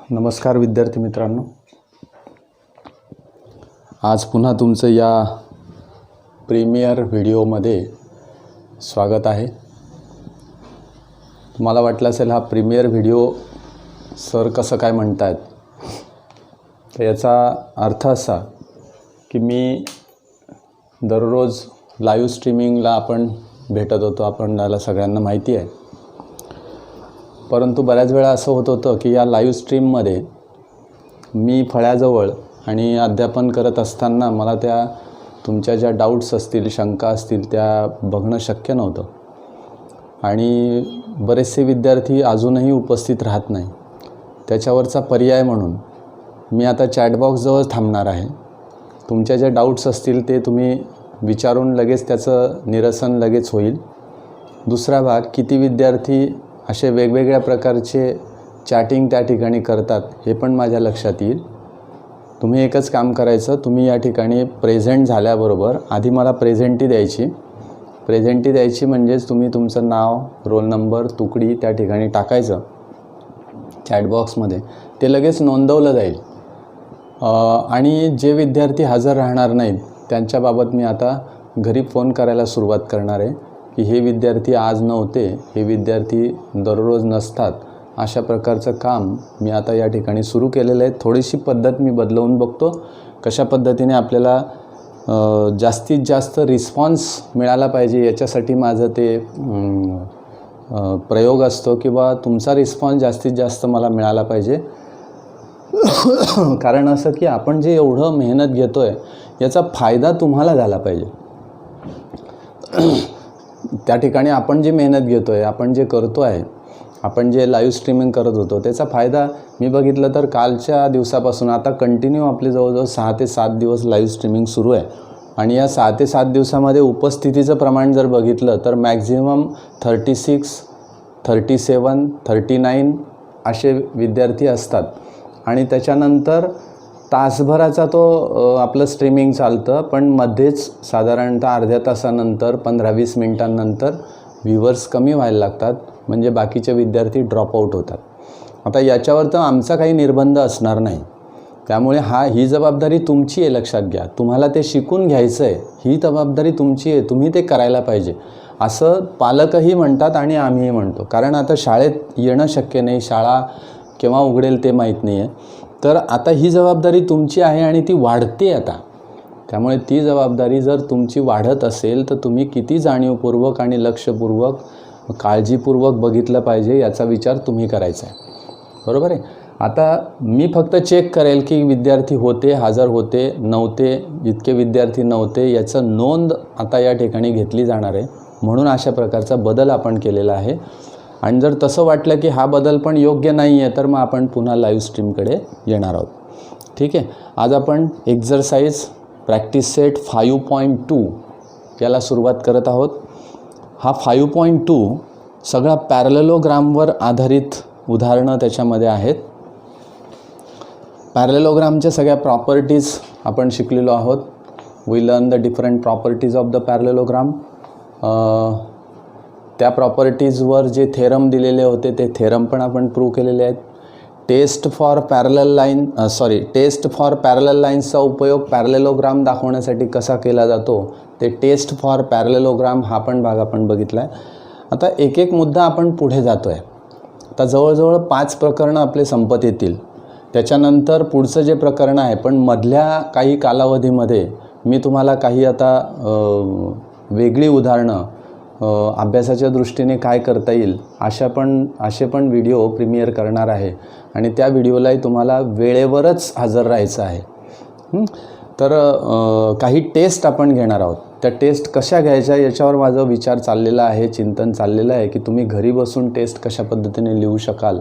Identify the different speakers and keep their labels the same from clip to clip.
Speaker 1: नमस्कार विद्यार्थी मित्रांनो, आज पुन्हा तुमचं या प्रीमियर व्हिडिओमध्ये स्वागत आहे। तुम्हाला वाटलं असेल हा प्रीमियर व्हिडिओ सर कसं काय म्हणतायत, तर याचा अर्थ असा की मी दररोज लाईव्ह स्ट्रीमिंगला आपण भेटत होतो, आपल्याला सगळ्यांना माहिती आहे। परंतु बऱ्याच वेळा असं होत होतं की या लाईव्ह स्ट्रीममध्ये मी फळ्याजवळ आणि अध्यापन करत असताना मला त्या तुमच्या ज्या डाऊट्स असतील, शंका असतील त्या बघणं शक्य नव्हतं आणि बरेचसे विद्यार्थी अजूनही उपस्थित राहत नाही। त्याच्यावरचा पर्याय म्हणून मी आता चॅटबॉक्सजवळ थांबणार आहे। तुमच्या ज्या डाऊट्स असतील ते तुम्ही विचारून लगेच त्याचं निरसन लगेच होईल। दुसरा भाग, किती विद्यार्थी असे वेगवेगळ्या प्रकारचे चॅटिंग त्या ठिकाणी करतात हे पण माझ्या लक्षात येईल। तुम्ही एकच काम करायचं, तुम्ही या ठिकाणी प्रेझेंट झाल्याबरोबर आधी मला प्रेझेंटी द्यायची म्हणजेच तुम्ही तुमचं नाव, रोल नंबर, तुकडी त्या ठिकाणी टाकायचं चॅटबॉक्समध्ये, ते लगेच नोंदवलं जाईल। आणि जे विद्यार्थी हजर राहणार नाहीत त्यांच्याबाबत मी आता घरी फोन करायला सुरुवात करणार आहे की हे विद्यार्थी आज नव्हते, हे विद्यार्थी दररोज नसतात, अशा प्रकारचं काम मी आता या ठिकाणी सुरू केलेलं आहे। थोडीशी पद्धत मी बदलवून बघतो, कशा पद्धतीने आपल्याला जास्तीत जास्त रिस्पॉन्स मिळाला पाहिजे याच्यासाठी माझं ते प्रयोग असतो किंवा तुमचा रिस्पॉन्स जास्तीत जास्त मला मिळाला पाहिजे। कारण असं की आपण जे एवढं मेहनत घेतो आहे याचा फायदा तुम्हाला झाला पाहिजे। त्या ठिकाणी आपण जी मेहनत घेतो आहे, आपण जे करतो आहे, आपण जे लाईव्ह स्ट्रीमिंग करत होतो त्याचा फायदा मी बघितलं तर कालच्या दिवसापासून आता कंटिन्यू आपले जवळजवळ 6 ते 7 दिवस लाईव्ह स्ट्रीमिंग सुरू आहे आणि या 6 ते 7 दिवसामध्ये उपस्थितीचं प्रमाण जर बघितलं तर मॅक्झिमम 36, 37, 39 असे विद्यार्थी असतात आणि त्याच्यानंतर तासभराचा तो आपलं स्ट्रीमिंग चालतं, पण मध्येच साधारणतः अर्ध्या तासानंतर 15-20 मिनिटांनंतर व्ह्यूवर्स कमी व्हायला लागतात, म्हणजे बाकीचे विद्यार्थी ड्रॉपआउट होतात। आता याच्यावर तर आमचा काही निर्बंध असणार नाही, त्यामुळे ही जबाबदारी तुमची आहे, लक्षात घ्या। तुम्हाला ते शिकून घ्यायचं आहे, ही जबाबदारी तुमची आहे, तुम्ही ते करायला पाहिजे असं पालकही म्हणतात आणि आम्हीही म्हणतो। कारण आता शाळेत येणं शक्य नाही, शाळा केव्हा उघडेल ते माहीत नाही आहे, तर आता ही जबाबदारी तुमची आहे आणि ती वाढते आता। त्यामुळे ती जबाबदारी जर तुमची वाढत असेल तर तुम्ही किती जाणीवपूर्वक आणि लक्षपूर्वक, काळजीपूर्वक बघितलं पाहिजे याचा विचार तुम्ही करायचा आहे, बरोबर आहे। आता मी फक्त चेक करेल की विद्यार्थी होते, हजर होते, नव्हते, इतके विद्यार्थी नव्हते, याचं नोंद आता या ठिकाणी घेतली जाणार आहे, म्हणून अशा प्रकारचा बदल आपण केलेला आहे। आणि जर तसं वाटलं की हा बदल पण योग्य नाही आहे तर मग आपण पुन्हा लाईव्ह स्ट्रीमकडे येणार आहोत, ठीक आहे। आज आपण एक्झरसाइज प्रॅक्टिस सेट 5.2 याला सुरुवात करत आहोत। हा 5.2 सगळा पॅरलेलोग्रामवर आधारित उदाहरणं त्याच्यामध्ये आहेत। पॅरलेलोग्रामच्या सगळ्या प्रॉपर्टीज आपण शिकलेलो आहोत। We learn the different properties of the parallelogram. त्या प्रॉपर्टीजवर जे थेरम दिलेले होते ते थेरम पण आपण प्रूव्ह केलेले आहेत। टेस्ट फॉर पॅरलल लाईन्सचा उपयोग पॅरलेलोग्राम दाखवण्यासाठी कसा केला जातो ते टेस्ट फॉर पॅरलेलोग्राम हा पण भाग आपण बघितला आहे। आता एक एक मुद्दा आपण पुढे जातो आहे। आता जवळजवळ 5 प्रकरणं आपले संपत येतील, त्याच्यानंतर पुढचं जे प्रकरण आहे, पण मधल्या काही कालावधीमध्ये मी तुम्हाला काही आता वेगळी उदाहरणं अभ्यासाच्या दृष्टीने काय करता येईल असे पण व्हिडिओ प्रीमियर करणार आहे आणि त्या व्हिडिओलाही तुम्हाला वेळेवरच हजर राहायचं आहे। तर काही टेस्ट आपण घेणार आहोत। त्या टेस्ट कशा घ्यायच्या याच्यावर माझा विचार चाललेला आहे, चिंतन चाललेलं आहे की तुम्ही घरी बसून टेस्ट कशा पद्धतीने लिहू शकाल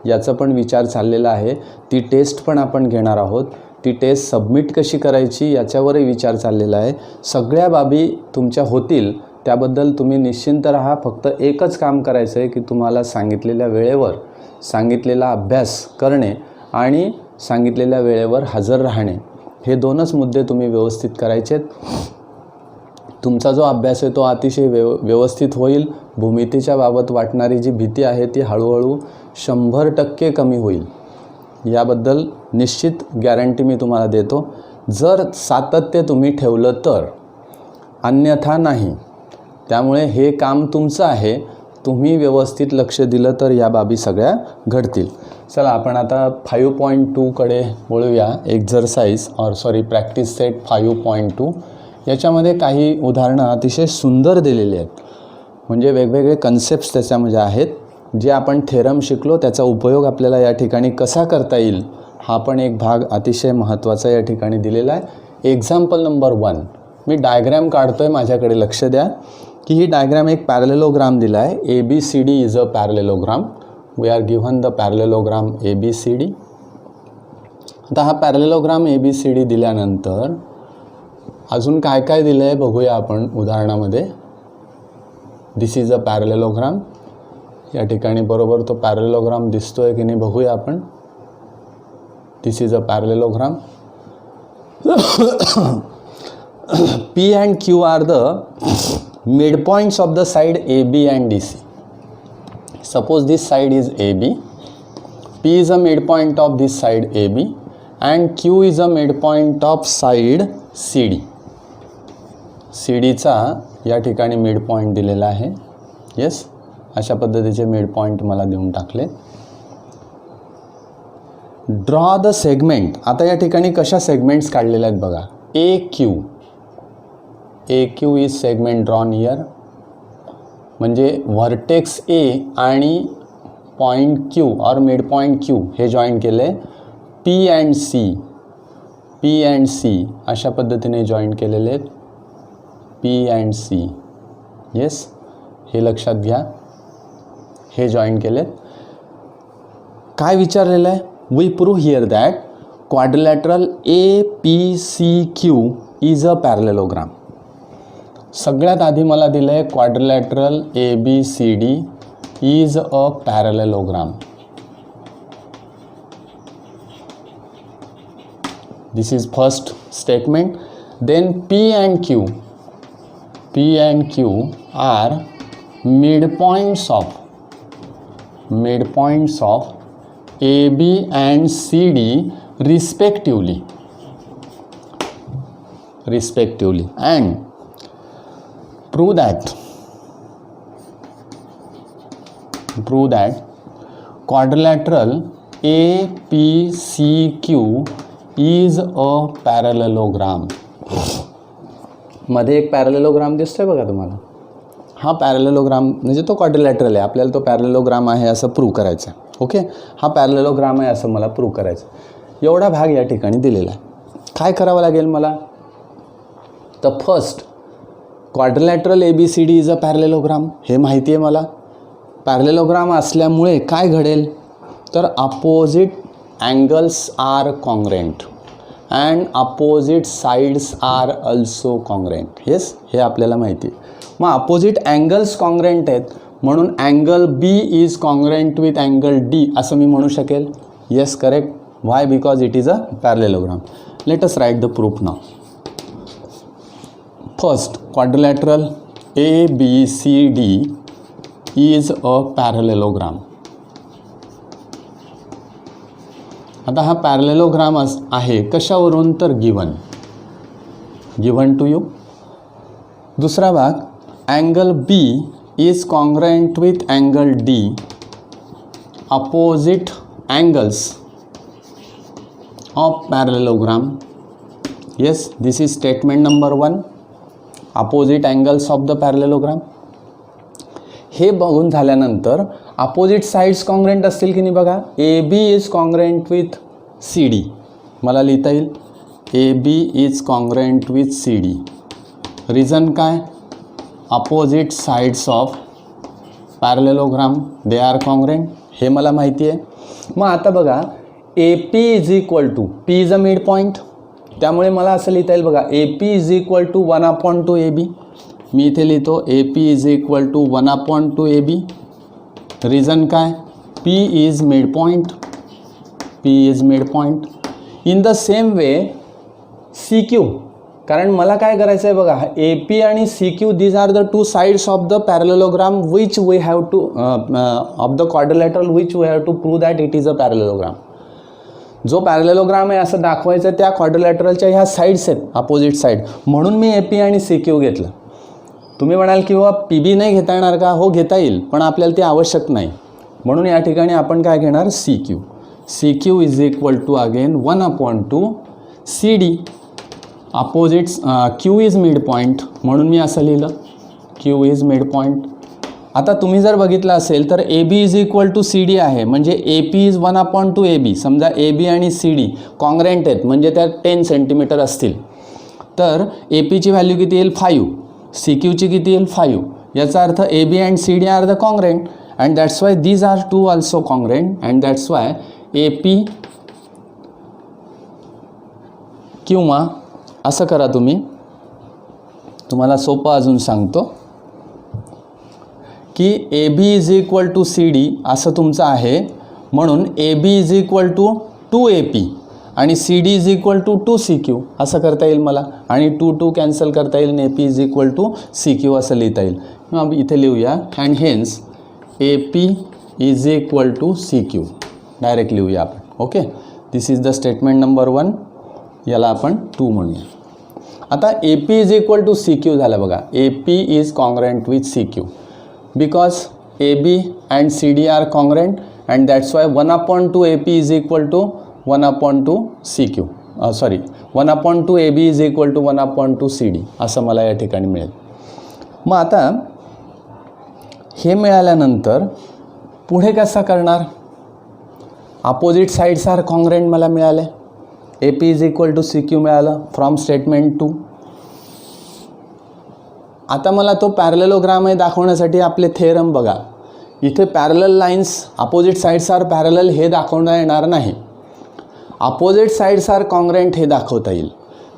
Speaker 1: याचा पण विचार चाललेला आहे। ती टेस्ट पण आपण घेणार आहोत। ती टेस्ट सबमिट कशी करायची याच्यावरही विचार चाललेला आहे। सगळ्या बाबी तुमच्या होतील, त्याबद्दल तुम्ही निश्चिंत राहा। फक्त एकच काम करायचं आहे की तुम्हाला सांगितलेल्या वेळेवर सांगितलेला अभ्यास करणे आणि सांगितलेल्या वेळेवर हजर राहणे, हे 2च मुद्दे तुम्ही व्यवस्थित करायचेत। तुमचा जो अभ्यास आहे तो अतिशय व्यवस्थित होईल। भूमितीच्या बाबत वाटणारी जी भीती आहे ती हळूहळू 100% कमी होईल। याबद्दल निश्चित गॅरंटी मी तुम्हाला देतो, जर सातत्य तुम्ही ठेवलं तर, अन्यथा नाही. त्यामुळे हे काम तुमचं आहे, तुम्ही व्यवस्थित लक्ष दिलं तर या बाबी सगळ्या घडतील. चला आपण आता 5.2कडे वळूया. Practice set 5.2. याच्यामध्ये काही उदाहरणं अतिशय सुंदर दिलेली आहेत, म्हणजे वेगवेगळे कन्सेप्ट्स त्याच्यामध्ये आहेत, जे आपण थेरम शिकलो त्याचा उपयोग आपल्याला या ठिकाणी कसा करता येईल हा पण एक भाग अतिशय महत्त्वाचा या ठिकाणी दिलेला आहे. एक्झाम्पल नंबर 1, मी डायग्रॅम काढतो आहे, माझ्याकडे लक्ष द्या की ही डायग्रॅम एक पॅरलेलोग्राम दिला आहे. ABCD is a parallelogram. We are given the parallelogram ABCD. आता हा पॅरलेलोग्राम ABCD दिल्यानंतर अजून काय काय दिलं आहे बघूया आपण उदाहरणामध्ये. दिस इज अ पॅरलेलोग्राम. या ठिकाणी बरोबर तो पॅरलेलोग्राम दिसतो आहे की नाही बघूया आपण. This is a parallelogram. P and Q are the midpoints of the side AB and DC. Suppose this side is AB, P is a midpoint of this side AB and Q is a midpoint of side CD. CDचा या ठिकाणी midpoint दिलेला आहे. Yes, अशा पद्धतीचे midpoint मला देऊन टाकले. Draw the segment. आता या ठिकाणी कशा सेगमेंट्स काढलेल्या आहेत बघा. AQ is segment drawn here. म्हणजे व्हर्टेक्स A आणि पॉईंट Q और मिड पॉईंट Q हे जॉईन केले. P अँड C अशा पद्धतीने जॉईन केलेले आहेत. P and C. येस, हे लक्षात घ्या. हे जॉईन केलेत. काय विचारलेलं आहे. We prove here that quadrilateral APCQ is a parallelogram. सगळ्यात आधी मला दिलं आहे quadrilateral ABCD is a parallelogram. This is first statement. Then P and Q are midpoints of AB and CD respectively, and prove that quadrilateral APCQ is a parallelogram. मध्ये एक parallelogram दिसतोय बघा तुम्हाला. हा पॅरलेलोग्राम म्हणजे तो क्वाड्रिलॅटरल आहे. आपल्याला तो पॅरलेलोग्राम आहे असं प्रूव्ह करायचं आहे. ओके, हा पॅरलेलोग्राम आहे असं मला प्रूव्ह करायचं. एवढा भाग या ठिकाणी दिलेला आहे. काय करावं लागेल मला. तर first quadrilateral ABCD is a parallelogram हे माहिती आहे मला. पॅरलेलोग्राम असल्यामुळे काय घडेल तर opposite angles are congruent and opposite sides are also congruent. Yes, हे आपल्याला माहिती आहे. मग अपोजिट अँगल्स कॉन्ग्रेंट आहेत म्हणून angle B is congruent with angle D असं मी म्हणू शकेल. Yes, correct. Why? Because it is a parallelogram. Let us write the proof now. First, quadrilateral ABCD is a parallelogram. आता हा पॅरलेलोग्राम आहे कशावरून तर गिवन टू यू. दुसरा भाग, angle B is congruent with angle D, opposite angles of parallelogram. Yes, this is statement number 1. Opposite angles of the parallelogram. हे बघून झाल्यानंतर अपोजिट साइड्स कॉन्ग्रेंट असतील की नाही बघा. AB is congruent with CD. मला लिहिता येईल AB is congruent with CD. Reason काय. Opposite sides of parallelogram they are congruent. हे मला माहिती आहे. मग आता बघा AP is equal to P is a midpoint. त्यामुळे मला असं लिहिता येईल बघा AP is equal to 1/2 AB. मी इथे लिहितो AP is equal to 1/2 AB. Reason काय. P is mid point. In the same way CQ, कारण मला काय करायचं आहे बघा AP आणि CQ these are the two sides of the parallelogram which we have to of the quadrilateral which we have to prove that it is a parallelogram. जो parallelogram आहे असं दाखवायचं त्या क्वाड्रिलॅटरलच्या ह्या साईड्स आहेत, अपोजिट साईड, म्हणून मी AP आणि CQ घेतलं. तुम्ही म्हणाल की बाबा PB नाही घेता येणार का? हो, घेता येईल, पण आपल्याला ते आवश्यक नाही. म्हणून या ठिकाणी आपण काय घेणार? CQ. CQ is equal to again 1/2 CD. Opposites Q is mid point, म्हणून मी असं लिहिलं Q इज मिड पॉईंट. आता तुम्ही जर बघितलं असेल तर AB is equal to CD आहे, म्हणजे AP इज 1/2 AB. समजा AB आणि CD कॉन्ग्रेंट आहेत, म्हणजे त्या 10 सेंटीमीटर असतील, तर APची व्हॅल्यू किती येईल? 5. CQची किती येईल? 5. याचा अर्थ AB and CD are the congruent, and that's why these are two also congruent, and that's why AP, किंवा असं करा तुम्ही, तुम्हाला सोपं अजून सांगतो की AB is equal to CD असं तुमचं आहे, म्हणून AB is equal to 2AP आणि CD is equal to 2CQ असं करता येईल मला, आणि 2 कॅन्सल करता येईल, AP is equal to CQ असं लिहिता येईल. मग इथे लिहूया, and hence AP is equal to CQ direct लिहूया आपण. Okay, this is the statement number 1. याला आपण 2 म्हणूया. आता AP is equal to CQ झालं बघा. AP is congruent with CQ because AB and CD are congruent, and that's why 1/2 AP is equal to 1/2 CQ. 1/2 AB is equal to 1/2 CD असं मला या ठिकाणी मिळेल. मग आता हे मिळाल्यानंतर पुढे कसं करणार? अपोजिट साईड्स आर कॉन्ग्रेंट मला मिळाले. AP is equal to CQ मिळालं फ्रॉम स्टेटमेंट 2. आता मला तो पॅरलेलोग्राम आहे दाखवण्यासाठी आपले थेरम बघा. इथे parallel lines opposite sides are parallel हे दाखवता येणार नाही. अपोजिट साईड्स आर कॉन्ग्रेंट हे दाखवता येईल.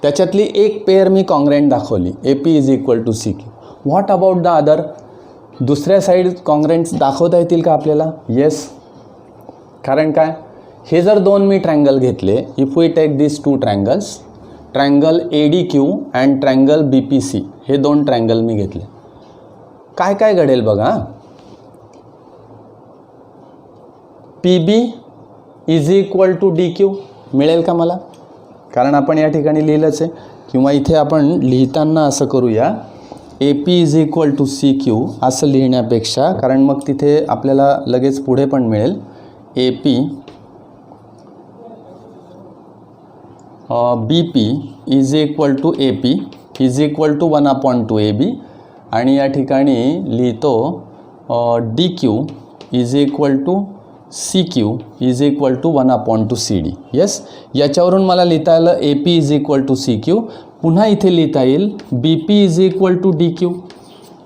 Speaker 1: त्याच्यातली एक पेअर मी कॉन्ग्रेंट दाखवली, AP is equal to CQ. What about the other? दुसऱ्या साईड कॉन्ग्रेंट्स दाखवता येतील का आपल्याला? येस. कारण काय? हे जर 2 मी ट्रँगल घेतले, if we take this 2 triangles, triangle ADQ and triangle BPC, हे 2 ट्रँगल मी घेतले, काय काय घडेल बघा. PB is equal to DQ मिळेल का मला? कारण आपण या ठिकाणी लिहिलंच आहे, किंवा इथे आपण लिहिताना असं करूया, AP is equal to CQ असं लिहिण्यापेक्षा, कारण मग तिथे आपल्याला लगेच पुढे पण मिळेल. AP BP is equal to AP is equal to 1/2 AB, आणि या ठिकाणी लिहितो DQ is equal to CQ is equal to 1/2 CD. Yes, याच्यावरून मला लिहिता आलं AP is equal to CQ. पुन्हा इथे लिहिता येईल BP is equal to DQ.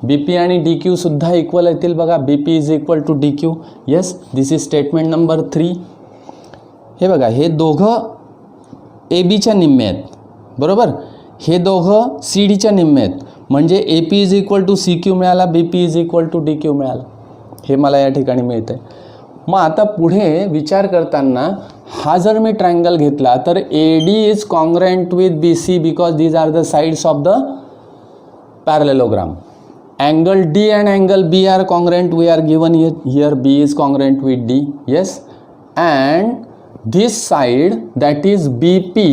Speaker 1: BP आणि DQ सुद्धा इक्वल येतील बघा. BP is equal to DQ. Yes, this is statement number 3. हे बघा, हे दोघं ABच्या निम्मे आहेत, बरोबर. हे दोघं CDच्या निम्मे आहेत, म्हणजे AP is equal to CQ मिळाला, BP is equal to DQ मिळाला. हे मला या ठिकाणी मिळतं आहे. मग आता पुढे विचार करताना हा जर मी ट्रँगल घेतला तर AD is congruent with BC because these are the sides of the parallelogram. Angle D and angle B are congruent, we are given here B is congruent with D. Yes, and this side that is BP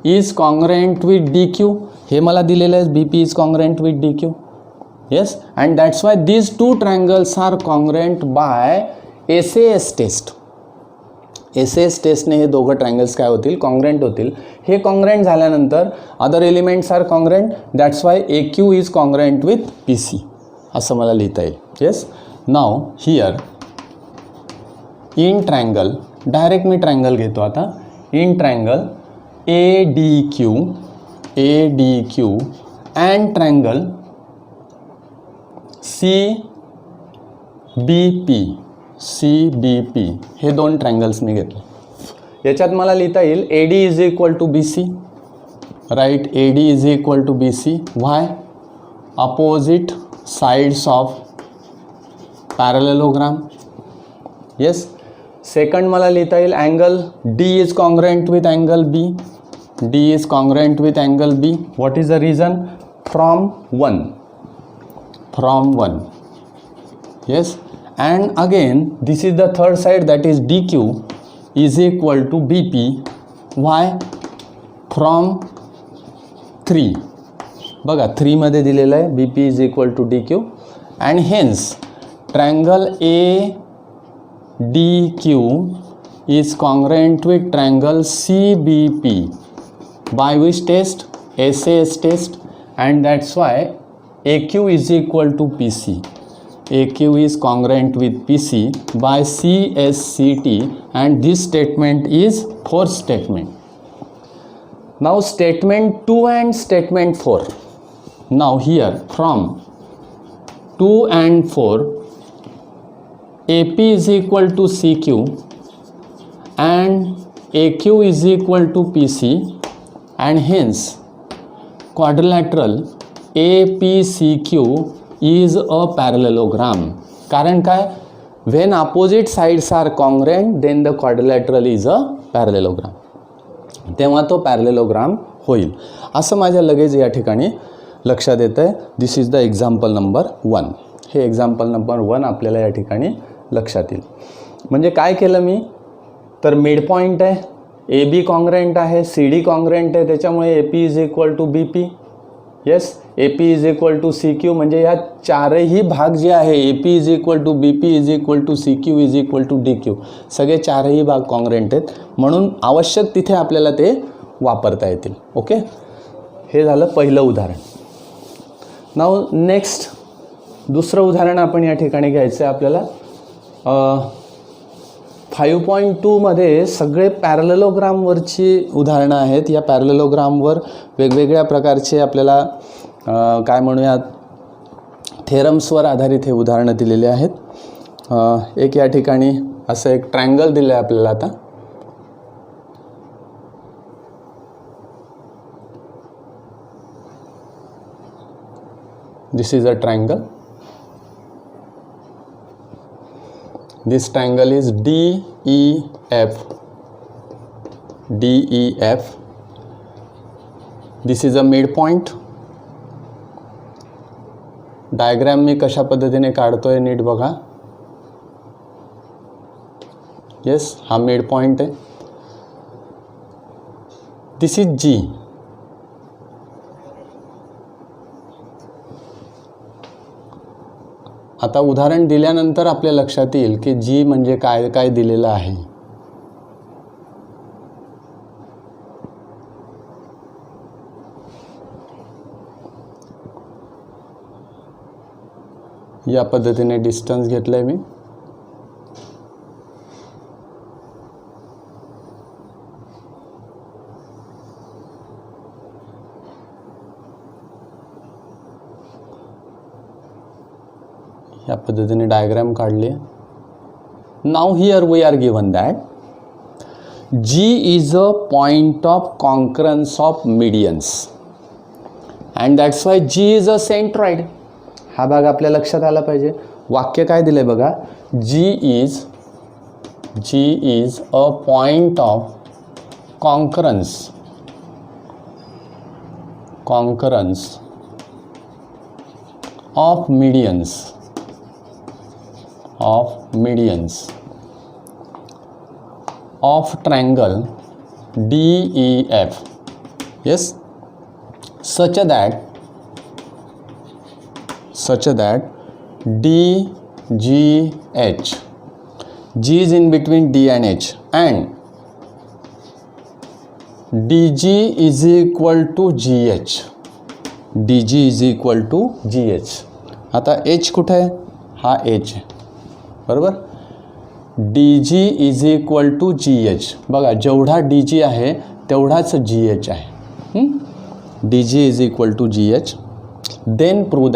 Speaker 1: is congruent with DQ. हे मला दिलेलं आहे BP is congruent with DQ. Yes, and that's why these two triangles are congruent by SAS test. SAS टेस्टने हे दोघं triangles काय होतील? Congruent होतील. हे कॉन्ग्रेंट झाल्यानंतर other elements are congruent, that's why AQ is congruent with PC असं मला लिहिता येईल. Yes, now here in triangle, direct मी ट्रायंगल घेतो आता. In triangle ADQ and triangle CBP हे 2 ट्रायंगल्स मी घेतले. याच्यात मला लिहिता येईल AD is equal to BC, right. AD is equal to BC. Why? Opposite sides of parallelogram. Yes. Second मला लिहिता येईल angle D is congruent with angle B. D is congruent with angle B. What is the reason? From 1. Yes, and again this is the third side, that is DQ is equal to B P. Why? From 3. बघा 3 मध्ये दिलेलं आहे B P is equal to D Q. And hence triangle A D Q is congruent with triangle CBP by which test? SAS test. And that's why AQ is equal to PC. AQ is congruent with PC by CSCT, and this statement is fourth statement. Now statement 2 and statement 4. Now here from 2 and 4, AP is equal to CQ and AQ is equal to PC, and hence quadrilateral APCQ is a parallelogram. कारण काय? when opposite sides are congruent then the quadrilateral is a parallelogram. तेव्हा तो parallelogram होईल असं माझ्या लगेच या ठिकाणी लक्षात येतं आहे. दिस इज द एक्झाम्पल नंबर 1. हे एक्झाम्पल नंबर 1 आपल्याला या ठिकाणी लक्षात येईल. म्हणजे काय केलं मी तर मिड पॉईंट आहे, ए बी कॉन्ग्रंट आहे, सी डी कॉन्ग्रंट आहे, त्याच्यामुळे A P is equal to B P. Yes, A P is equal to C Q. म्हणजे या चारही भाग जे आहे A P is equal to B P is equal to C Q is equal to D Q, सगळे चारही भाग congruent आहेत, म्हणून आवश्यक तिथे आपल्याला ते वापरता येतील. ओके, हे झालं पहिलं उदाहरण. नाव नेक्स्ट दुसरं उदाहरण आपण या ठिकाणी घ्यायचं आहे आपल्याला. 5.2 मध्ये सगळे पॅरलेलोग्रामवरची उदाहरणं आहेत. या पॅरलेलोग्रामवर वेगवेगळ्या प्रकारचे आपल्याला काय म्हणूयात थेरम्सवर आधारित हे उदाहरणं दिलेले आहेत. एक या ठिकाणी असं एक ट्रायंगल दिलं आहे आपल्याला. आता this is a triangle. This triangle is DEF. DEF. This is a midpoint. Diagram मी कशा पद्धतीने काढतोय नीट बघा. येस, हा मिड पॉइंट आहे. दिस इज जी. आता उदाहरण दिल्यानंतर आपल्या लक्षात येईल की जी म्हणजे काय काय दिलेलं आहे. या पद्धतीने डिस्टन्स घेतलंय मी. या पद्धतीने डायग्राम काढली. Now here we are given that G is a point of concurrence of medians and that's why G is a centroid. हा भाग आपल्या लक्षात आला पाहिजे. वाक्य काय दिलंय बघा. G is a point of concurrence of medians of triangle DEF. Yes, such that DGH, G is in between D and H, and DG is equal to GH. DG is equal to GH. आता H कुठे आहे? हा H आहे, बरोबर. DG is equal to GH. बघा, जेवढा DG आहे तेवढाच GH आहे. DG is equal to GH. Then prove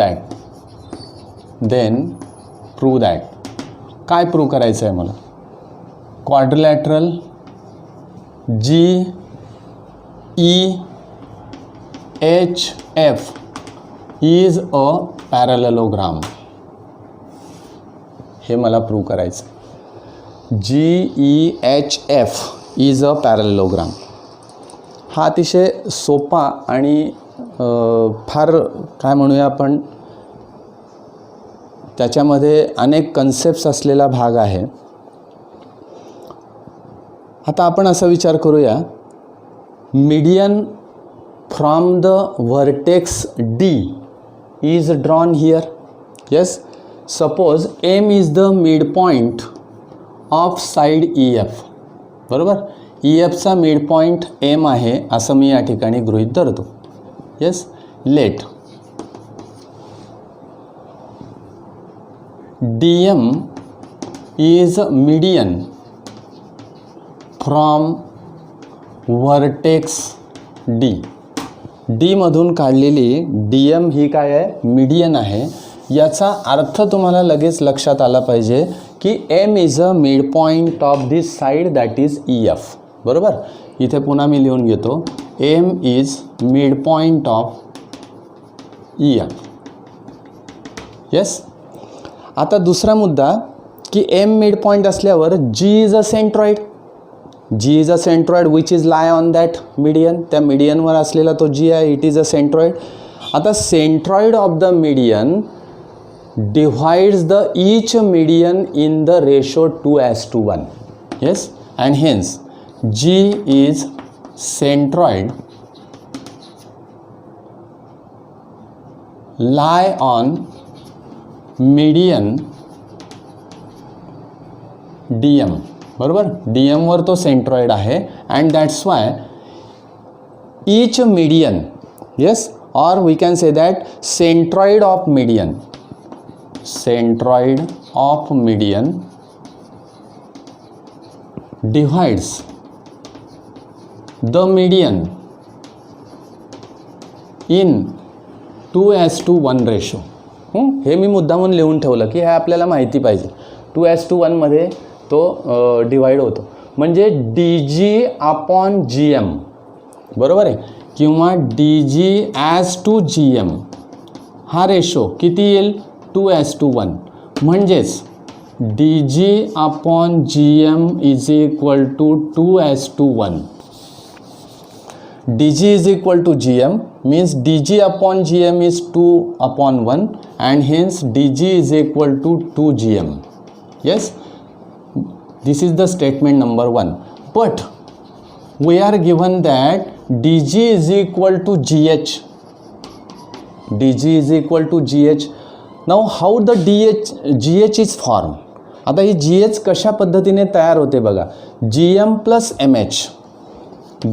Speaker 1: that. काय प्रूव्ह करायचं आहे मला? Quadrilateral GEHF is a parallelogram. हे मला प्रूव्ह करायचं. GEHF is a parallelogram. हा अतिशय सोपा आणि फार काय म्हणूया आपण त्याच्यामध्ये अनेक कन्सेप्ट्स असलेला भाग आहे. आता आपण असा विचार करूया, median from the vertex D is drawn here. Yes, suppose M is the mid point of side E F. बरोबर, ई एफचा मिड पॉईंट एम आहे असं मी या ठिकाणी गृहीत धरतो. Yes, let D M is median from vertex D. डीमधून काढलेली डी एम ही काय आहे, मीडियन आहे. याचा अर्थ तुम्हाला लगेच लक्षात आला पाहिजे की M is a mid point of this side that is E F. बरोबर, इथे पुन्हा मी लिहून घेतो, M is mid point of E F. Yes, आता दुसरा मुद्दा की एम मिड पॉईंट असल्यावर G is a centroid. G is a centroid which is lie on that median. त्या मीडियनवर असलेला तो जी आहे, इट इज अ सेंट्रॉइड. आता centroid of the median divides the each median in the ratio 2:1. Yes, and hence G is centroid lie on median DM. बरोबर, DM वर तो centroid आहे and that's why each median, yes, or we can say that centroid of median divides the median in 2:1 ratio. हे मी मुद्दामून लिहून ठेवलं की हे आपल्याला माहिती पाहिजे. 2:1 मध्ये तो डिवाइड होतो, म्हणजे D G upon G M. बरोबर आहे, किंवा D G as to G M हा रेशो किती येईल, 2:1. म्हणजेच D G upon G M is equal to 2:1. D G is equal to G M means dg upon gm is 2/1 and hence dg is equal to 2gm. Yes, this is the statement number 1. But we are given that dg is equal to gh. dg is equal to gh. Now how the gh is formed? आता ही gh कशा पद्धतीने तयार होते बघा, gm plus mh.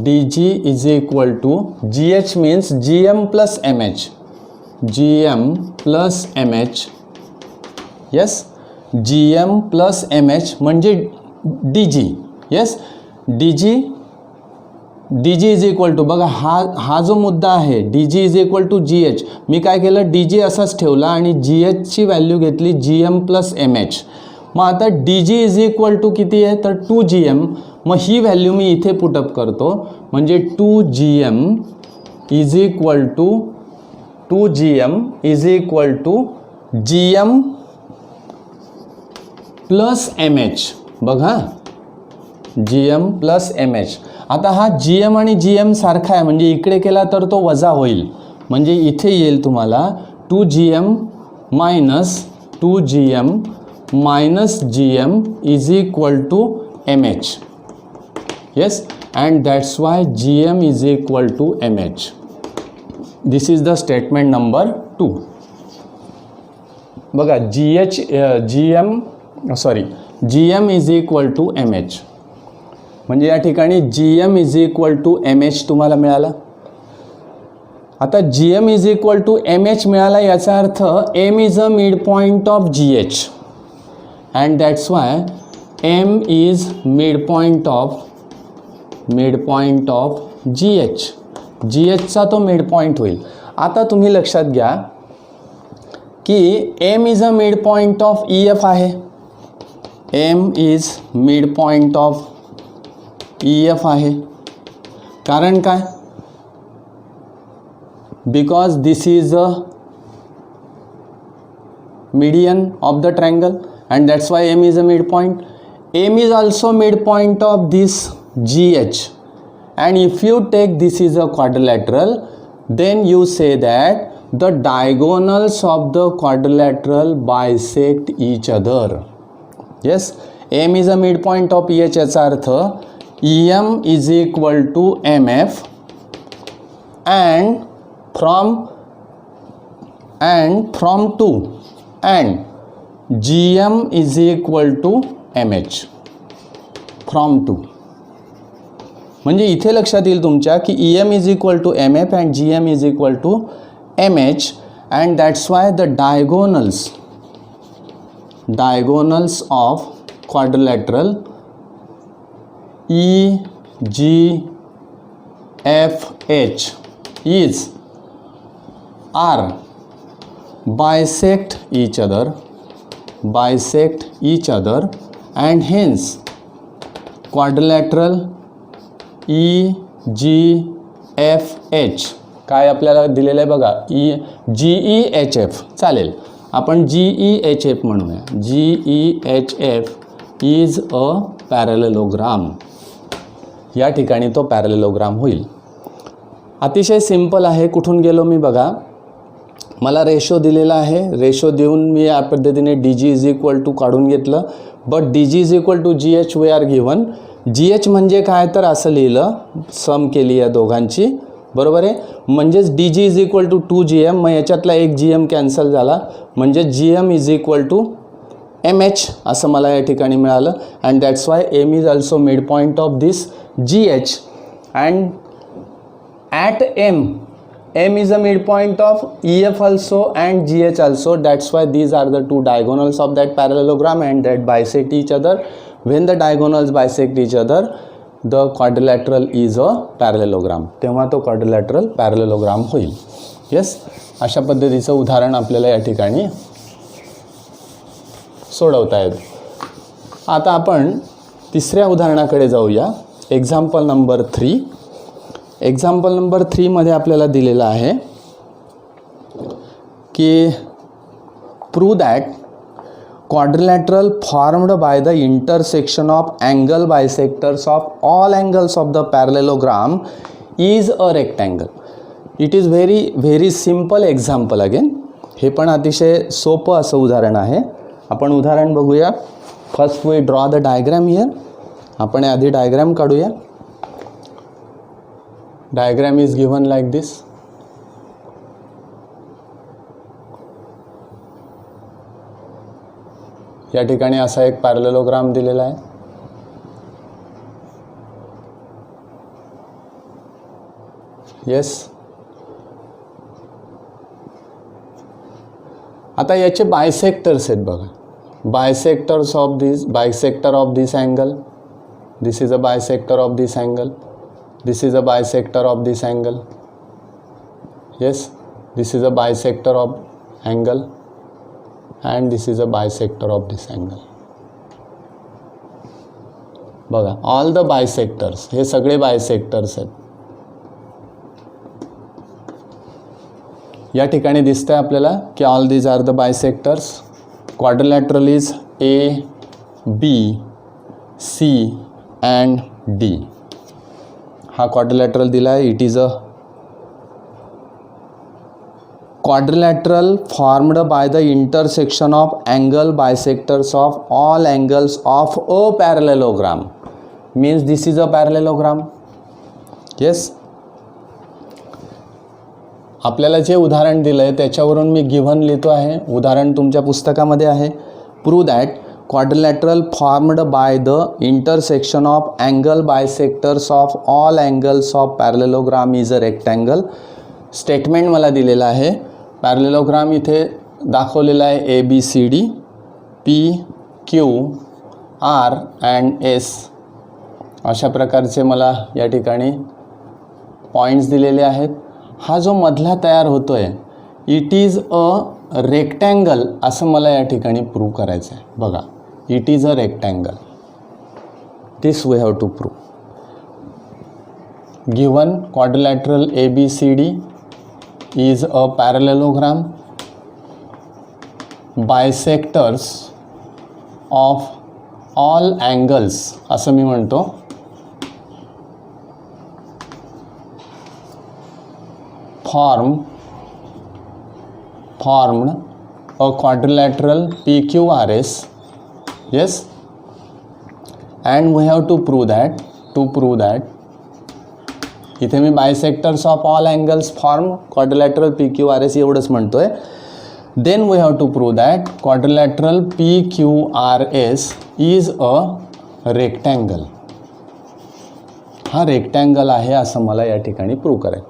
Speaker 1: dg is equal to gh means gm plus mh. gm plus mh. Yes, gm plus mh म्हणजे dg. Yes, dg is equal to बघा हा जो मुद्दा आहे dg is equal to gh. मी काय केलं, dg असाच ठेवला आणि gh ची व्हॅल्यू घेतली gm plus mh. मग आता dg इज इक्वल टू किती आहे तर 2gm. मग ही व्हॅल्यू मी इथे पुटअप करतो, म्हणजे 2gm is equal to gm plus mh. बघा, gm प्लस mh. आता हा gm आणि gm सारखा आहे, म्हणजे इकडे केला तर तो वजा होईल, म्हणजे इथे येईल तुम्हाला 2gm minus 2gm minus gm is equal to mh. Yes, and that's why gm is equal to mh. This is the statement number 2. बघा, gm is equal to mh. म्हणजे या ठिकाणी gm is equal to mh तुम्हाला मिळाला. आता gm is equal to mh मिळाला, याचा अर्थ m is a midpoint of gh. And that's why m is midpoint of gh. gh चा तो midpoint होईल. आता तुम्ही लक्षात घ्या की m is a midpoint of ef आहे. m is midpoint of ef आहे. कारण काय, because this is a median of the triangle. And that's why m is a midpoint. M is also midpoint of this GH. And if you take this is a quadrilateral, then you say that the diagonals of the quadrilateral bisect each other. Yes, M is a midpoint of EH. याचा अर्थ EM is equal to MF and from 2 and GM is equal to MH from 2. म्हणजे इथे लक्षात येईल तुमच्या की EM is equal to MF and GM is equal to MH and that's why the diagonals of quadrilateral EGFH are bisect each other and hence quadrilateral EGFH काय आपल्याला दिलेलं आहे बघा GEHF चालेल आपण GEHF म्हणूया GEHF इज अ पॅरलेलोग्राम. या ठिकाणी तो पॅरलेलोग्राम होईल. अतिशय सिंपल आहे. कुठून गेलो मी बघा, मला रेशो दिलेला आहे, रेशो देऊन मी या पद्धतीने DG इज इक्वल टू काढून घेतलं. But DG is equal to GH we are given. GH म्हणजे काय तर असं लिहिलं, सम केली या दोघांची, बरोबर आहे. म्हणजेच DG is equal to 2GM. मग याच्यातला एक GM कॅन्सल झाला म्हणजे GM is equal to MH असं मला या ठिकाणी मिळालं. And that's why M is also mid point of this GH and at M is a midpoint of EF also and GH also. That's why these are the two diagonals of that parallelogram and that bisect each other. When the diagonals bisect each other, the quadrilateral is a parallelogram. तेव्हा तो quadrilateral parallelogram होईल. Yes, अशा पद्धतीचं उदाहरण आपल्याला या ठिकाणी सोडवता येतं. आता आपण तिसऱ्या उदाहरणाकडे जाऊया. Example number 3. एक्झाम्पल नंबर 3 मध्ये आपल्याला दिलेलं आहे की prove that quadrilateral formed by the intersection of angle bisectors of all angles of the parallelogram is a rectangle. It is very simple example again. हे पण अतिशय सोपं असं उदाहरण आहे. आपण उदाहरण बघूया. First we draw the diagram here. आपण आधी डायग्राम काढूया. Diagram is given like this. या ठिकाणी असा एक पॅरलेलोग्राम दिलेला आहे. येस, आता याचे बायसेक्टर्स आहेत बघा. Bisectors of this, bisector of this angle, this is a bisector of this angle, this is a bisector of this angle. Yes, this is a bisector of angle and this is a bisector of this angle. बघा, all the bisectors, हे सगळे bisectors आहेत. या ठिकाणी दिसतंय आपल्याला की all these are the bisectors. Quadrilateral is A, B, C and D. हा क्वाड्रिलॅटरल दिला आहे. It is a quadrilateral formed by the intersection of angle bisectors of all angles of a parallelogram. Means this is a parallelogram. Yes, आपल्याला जे उदाहरण दिलं आहे त्याच्यावरून मी given लिहितो आहे. उदाहरण तुमच्या पुस्तकामध्ये आहे. Prove that quadrilateral formed by the intersection of angle bisectors of all angles of parallelogram is a rectangle. Statement मला दिलेलं आहे. पॅरलेलोग्राम इथे दाखवलेला आहे ABCD, PQR and S अशा प्रकारचे मला या ठिकाणी पॉईंट्स दिलेले आहेत. हा जो मधला तयार होतो आहे इट इज अ रेक्टँगल असं मला या ठिकाणी प्रूव्ह करायचं आहे. बघा, it is a rectangle. This we have to prove. Given quadrilateral ABCD is a parallelogram. Bisectors of all angles असं मी म्हणतो. formed a quadrilateral PQRS. Yes, and we have to prove that to prove that, इथे मी bisectors of all angles form quadrilateral P Q R S एवढंच म्हणतोय. Then we have to prove that quadrilateral P Q R S is a rectangle. हा rectangle आहे असं मला या ठिकाणी प्रूव्ह करायचं.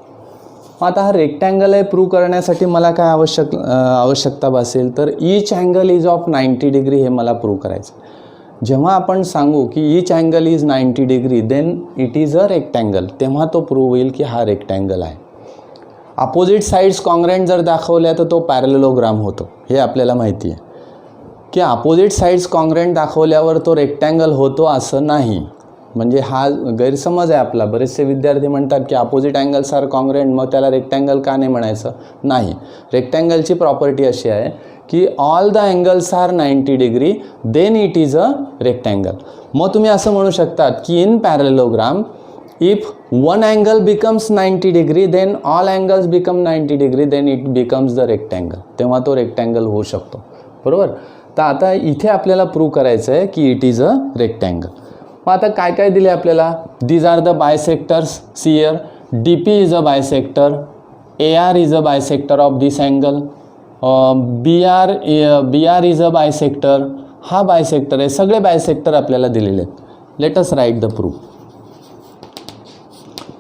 Speaker 1: आता हा रेक्टँगल आहे प्रूव्ह करण्यासाठी मला काय आवश्यकता भासेल, तर each angle is of 90 degree हे मला प्रूव्ह करायचं. जेव्हा आपण सांगू की each angle is 90 degree then it is a rectangle, तेव्हा तो प्रूव्ह होईल की हा रेक्टँगल आहे. अपोजिट साईड्स कॉन्ग्रँट जर दाखवल्या तर तो पॅरलेलोग्राम होतो, हे आपल्याला माहिती आहे. की अपोजिट साईड्स कॉन्ग्रँट दाखवल्यावर तो रेक्टँगल होतो असं नाही, म्हणजे हा गैरसमज आहे आपला. बरेचसे विद्यार्थी म्हणतात की अपोजिट अँगल्स आर कॉन्ग्रँट, मग त्याला रेक्टँगल का नाही म्हणायचं. नाही, रेक्टँगलची प्रॉपर्टी अशी आहे की all the angles are 90 degree then it is a rectangle. मग तुम्ही असं म्हणू शकतात की in parallelogram if one angle becomes 90 degree then all angles become 90 degree then it becomes the rectangle, तेव्हा तो रेक्टँगल होऊ शकतो. बरोबर. तर आता इथे आपल्याला प्रूव्ह करायचं आहे की इट इज अ रेक्टँगल. मग आता काय काय दिले आपल्याला. These are the bisectors. See here D P is a bisector, A R is a bisector of this angle, B R is a bisector. हा बायसेक्टर आहे. सगळे बायसेक्टर आपल्याला दिलेले आहेत. Let us write the proof.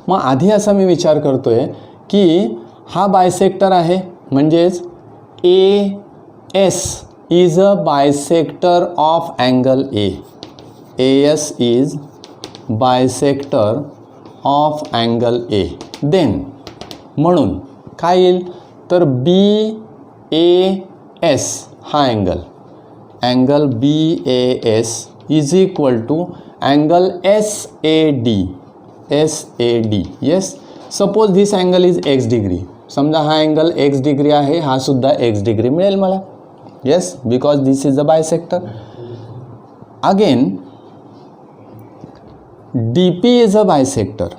Speaker 1: मग आधी असा मी विचार करतोय की हा बायसेक्टर आहे, म्हणजेच ए S is a bisector of angle A. AS is bisector of angle A. Then म्हणून काय येईल तर BAS हा angle BAS is equal to angle SAD. Yes. Suppose this angle is x degree. समजा हा अँगल एक्स डिग्री आहे, हा सुद्धा एक्स डिग्री मिळेल मला. Yes, because this is a bisector. Again DP is a bisector.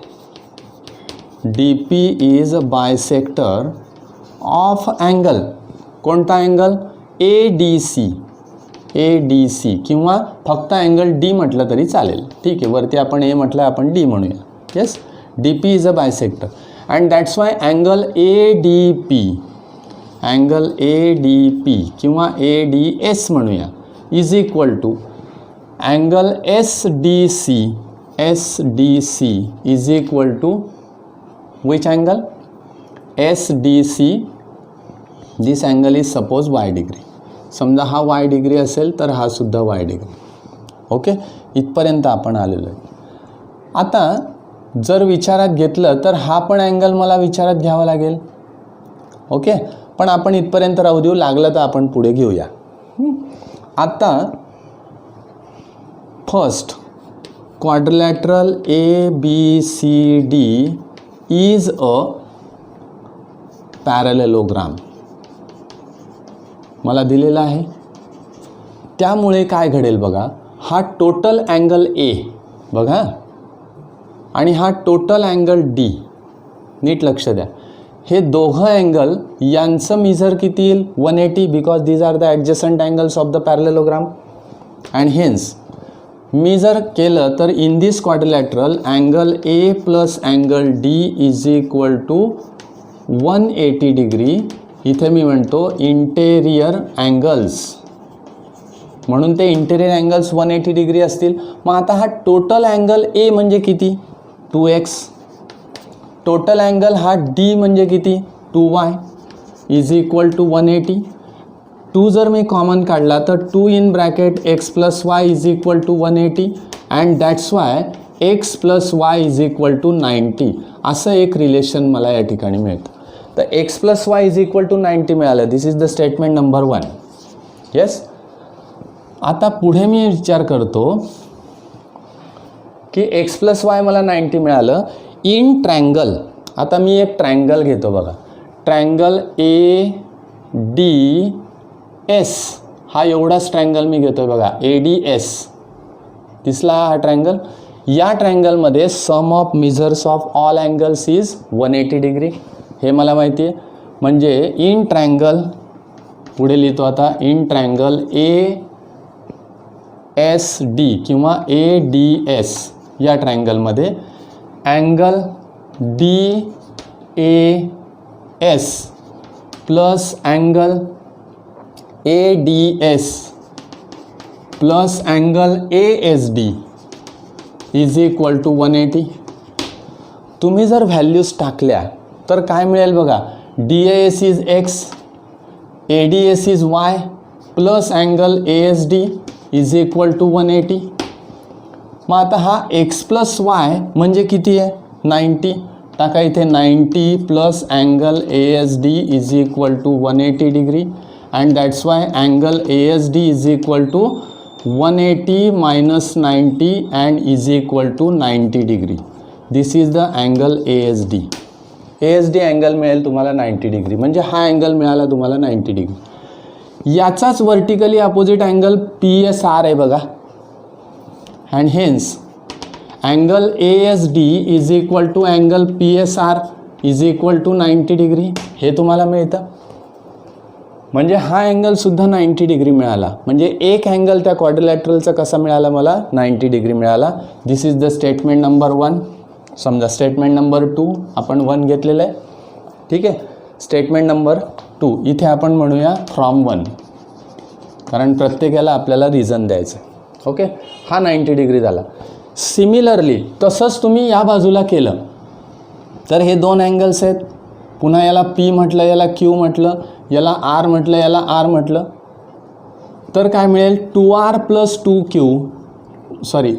Speaker 1: DP is a bisector of angle. कोणता angle ADC. किंवा फक्त अँगल D म्हटलं तरी चालेल. ठीक आहे, वरती आपण A म्हटलं, आपण D म्हणूया. Yes, DP is a bisector and that's why angle ADP किंवा ADS म्हणूया is equal to angle SDC is equal to which angle? SDC. This angle is suppose y degree. समजा हा y डिग्री असेल तर हा सुद्धा y degree. Okay, इथपर्यंत आपण आलेलो आहे. आता जर विचारात घेतलं तर हा पण अँगल मला विचारात घ्यावा लागेल. ओके, पण आपण इथपर्यंत राहू देऊ, लागलं तर आपण पुढे घेऊया. आता first quadrilateral ABCD is a parallelogram मला दिलेला आहे. त्यामुळे काय घडेल बघा, हा टोटल अँगल A बघा आणि हा टोटल अँगल D. नीट लक्ष द्या. हे दोघं अँगल यांचं मेजर किती येईल 180, because these are the adjacent angles of the parallelogram. And hence मी जर केलं तर in this quadrilateral angle A plus angle D is equal to 180 degree. इथे मी म्हणतो इंटेरियर अँगल्स, म्हणून ते इंटेरियर अँगल्स 180 डिग्री असतील. मग आता हा टोटल अँगल ए म्हणजे किती 2x. टोटल अँगल हा डी म्हणजे किती 2y इज इक्वल टू 180. 2 जर मी कॉमन काढला तर 2 in bracket x plus Y is equal to 180 and that's why x plus Y is equal to 90. असं एक रिलेशन मला या ठिकाणी मिळतं. तर x plus Y is equal to 90 मिळालं. This is the statement number 1. Yes. आता पुढे मी विचार करतो की x प्लस वाय मला 90 मिळालं इन ट्रँगल. आता मी एक ट्रँगल घेतो बघा, ट्रँगल ADS. हा एवढाच ट्रँगल मी घेतो बघा, ADS. दिसला हा ट्रँगल. या ट्रँगलमध्ये sum of measures of all angles is 180 degree. हे मला माहिती आहे. म्हणजे इन ट्रँगल, पुढे लिहितो आता, इन ट्रँगल ASD किंवा ADS या ट्रायंगलमध्ये angle DAS plus angle ADS plus angle ASD is equal to 180. तुम्ही जर व्हॅल्यूज टाकल्या तर काय मिळेल बघा. DAS is X, ADS is Y plus angle ASD is equal to 180. मग आता हा X प्लस Y म्हणजे किती आहे 90. टाका इथे 90 plus angle ASD is equal to 180 degree and that's why angle ASD is equal to 180 minus 90 and is equal to 90 degree. This is the angle ASD. ASD angle मिळेल तुम्हाला 90 degree, म्हणजे हा angle मिळाला तुम्हाला 90 डिग्री. याचाच vertically opposite angle PSR आहे बघा. And hence angle ASD is equal to angle PSR is equal to 90 degree हे तुम्हाला मिळतं. म्हणजे हा अँगलसुद्धा 90 डिग्री मिळाला. म्हणजे एक अँगल त्या क्वाड्रिलॅटरलचा कसा मिळाला मला 90 डिग्री मिळाला. दिस इज द स्टेटमेंट नंबर 1. समजा स्टेटमेंट नंबर 2 आपण 1 घेतलेलं आहे, ठीक आहे. स्टेटमेंट नंबर 2 इथे आपण म्हणूया फ्रॉम 1, कारण प्रत्येकाला आपल्याला रिझन द्यायचं आहे. ओके, हा 90 डिग्री झाला. सिमिलरली तसंच तुम्ही या बाजूला केलं तर हे दोन अँगल्स आहेत. पुन्हा याला P म्हटलं, याला Q म्हटलं, याला R म्हटलं, याला R म्हटलं, तर काय मिळेल 2R प्लस 2Q, सॉरी